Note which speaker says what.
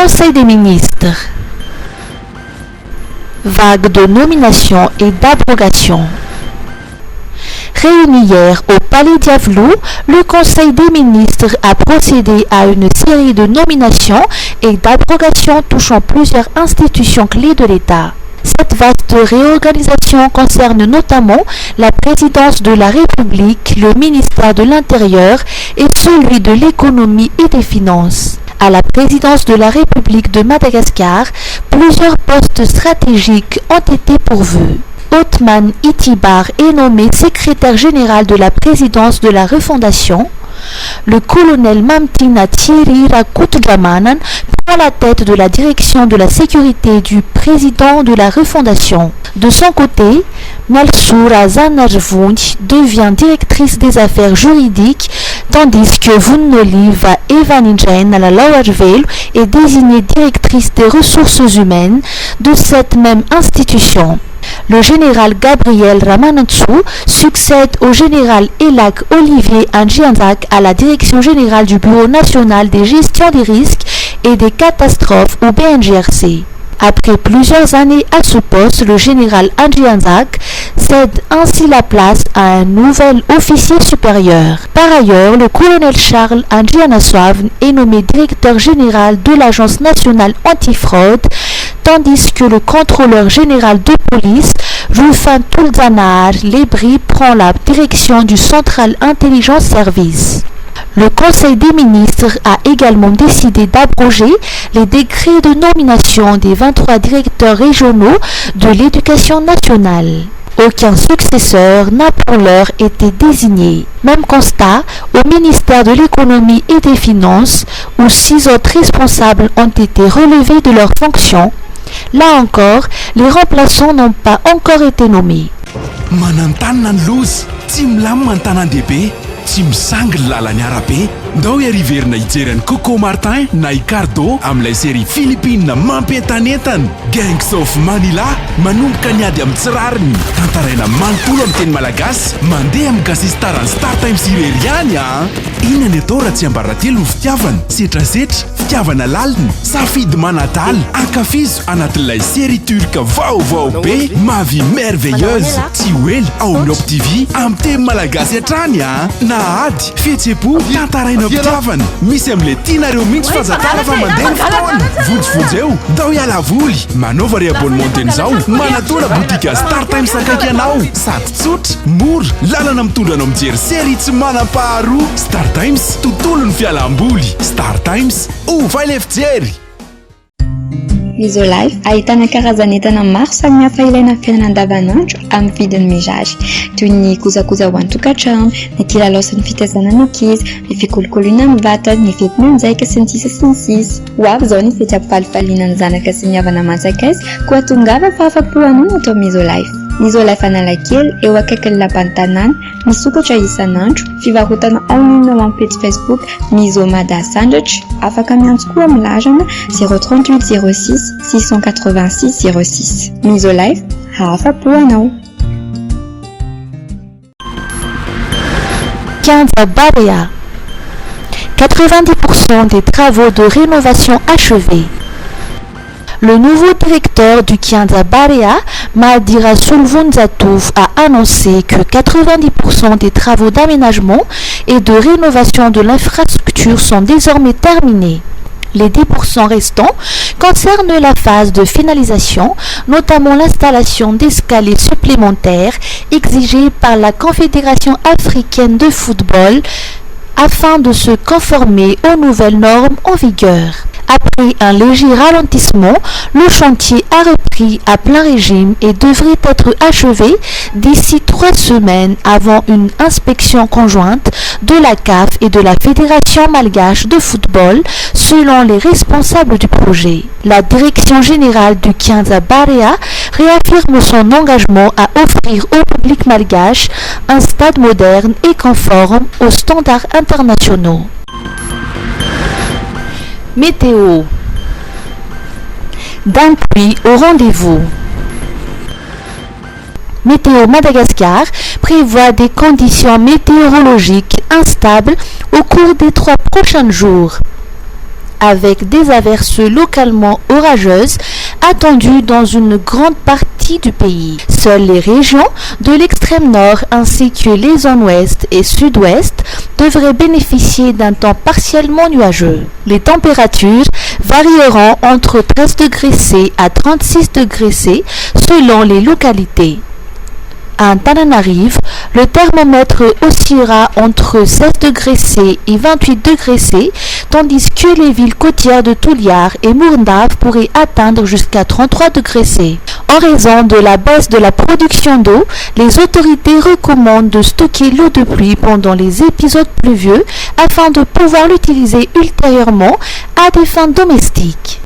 Speaker 1: Conseil des ministres. Vague de nomination et d'abrogation. Réuni hier au Palais Diavelou, le Conseil des ministres a procédé à une série de nominations et d'abrogations touchant plusieurs institutions clés de l'État. Cette vaste réorganisation concerne notamment la présidence de la République, le ministère de l'Intérieur et celui de l'économie et des finances. À la présidence de la République de Madagascar, plusieurs postes stratégiques ont été pourvus. Othman Itibar est nommé secrétaire général de la présidence de la refondation. Le colonel Mamtina Thierry Rakoutjamanan prend la tête de la direction de la sécurité du président de la refondation. De son côté, Nalsoura Zanarvunch devient directrice des affaires juridiques, tandis que Vunnoliva Evaninjain à la Lowervale est désignée directrice des ressources humaines de cette même institution. Le général Gabriel Ramanantsoa succède au général Elak Olivier Andjianzak à la direction générale du Bureau national des gestions des risques et des catastrophes au BNGRC. Après plusieurs années à ce poste, le général Andjianzak cède ainsi la place à un nouvel officier supérieur. Par ailleurs, le colonel Charles Andjianaswave est nommé directeur général de l'Agence nationale antifraude, tandis que le contrôleur général de police, Rufin Tulzanar Lebri, prend la direction du Central Intelligence Service. Le Conseil des ministres a également décidé d'abroger les décrets de nomination des 23 directeurs régionaux de l'éducation nationale. Aucun successeur n'a pour l'heure été désigné. Même constat au ministère de l'économie et des finances, où 6 autres responsables ont été relevés de leurs fonctions. Là encore, les remplaçants n'ont pas encore été nommés.
Speaker 2: Manantanana ny loza tsy milamina ny tanan-dehibe tsy misangy ny lalany arabe ndao iariverina hijerany Coco Martin na Ricardo amin'ilay série Philippine mampientanentana Gangs of Manila manomboka ny ady amin'ny tsirariny tantaraina manontolo amin'ny teny malagasy mandeha amin'ny gasistarany Star Times irery ihany inona ny atao raha tsy ambaratelo ny fitiavana setrasetra fitiavana lalina safidy manadaly ankafizo anatin'ilay série turque vaovao be Ma vie merveilleuse tsy hoely ao amin'ny Op TV amin'ny teny malagasy hatrany na ady fihetseham-po tantaraina fitiavana misy amin'ilay tianareo mihitsy fazakara fa mandeha ny fotoana vonjivonjy eo ndao hiala voly manaova ry abonnement teny izao manatona botika Star Times akaiky anao sady tsotra mora lalana mitondra anao mijery série tsy manam-paharoa Star Times tontolo ny fialam-boly Star Times ova ilay fijery.
Speaker 3: Misolife ahitana karazan'entana maro samihafa ilaina amin'ny fiainana andavanandro amin'ny vidiny mirary toy ny kojakoja ho an-tokantrano, ny kilalao sy ny fitaizana ny ankizy, ny fikolokoloina amin'ny vatana, ny fetim-monjaika sy ny sisa sy ny sisa. Ho avy izao ny fety ampifalifaliana ny zanaka sy ny havana aman-tsakaizy koa tongava fahafa-po anao atao Misolife. Misolife Analakely eo akaikin'ny lapan'ny tanàna misokatra isan'andro fivarotana en ligne ao amin'ny page Facebook Misomada Sandratra afaka miantso koa amin'ny larana 038 06 686 06. Misolife hafa-po anao.
Speaker 1: Kianza Barea. 90% des travaux de rénovation achevés. Le nouveau directeur du Kianza Barea, Mahadira Sulvunzatouf, a annoncé que 90% des travaux d'aménagement et de rénovation de l'infrastructure sont désormais terminés. Les 10% restants concernent la phase de finalisation, notamment l'installation d'escaliers supplémentaires exigés par la Confédération africaine de football afin de se conformer aux nouvelles normes en vigueur. Après un léger ralentissement, le chantier a repris à plein régime et devrait être achevé d'ici 3 semaines avant une inspection conjointe de la CAF et de la Fédération malgache de football, selon les responsables du projet. La direction générale du Kianza Barea réaffirme son engagement à offrir au public malgache un stade moderne et conforme aux standards internationaux. Météo. D'un pluie au rendez-vous. Météo Madagascar prévoit des conditions météorologiques instables au cours des 3 prochains jours. avec des averses localement orageuses attendues dans une grande partie du pays. Seules les régions de l'extrême nord ainsi que les zones ouest et sud-ouest devraient bénéficier d'un temps partiellement nuageux. Les températures varieront entre 13 degrés C à 36 degrés C selon les localités. À Antananarive, le thermomètre oscillera entre 16 degrés C et 28 degrés C, tandis que les villes côtières de Tuliar et Mourndave pourraient atteindre jusqu'à 33 degrés C. En raison de la baisse de la production d'eau, les autorités recommandent de stocker l'eau de pluie pendant les épisodes pluvieux afin de pouvoir l'utiliser ultérieurement à des fins domestiques.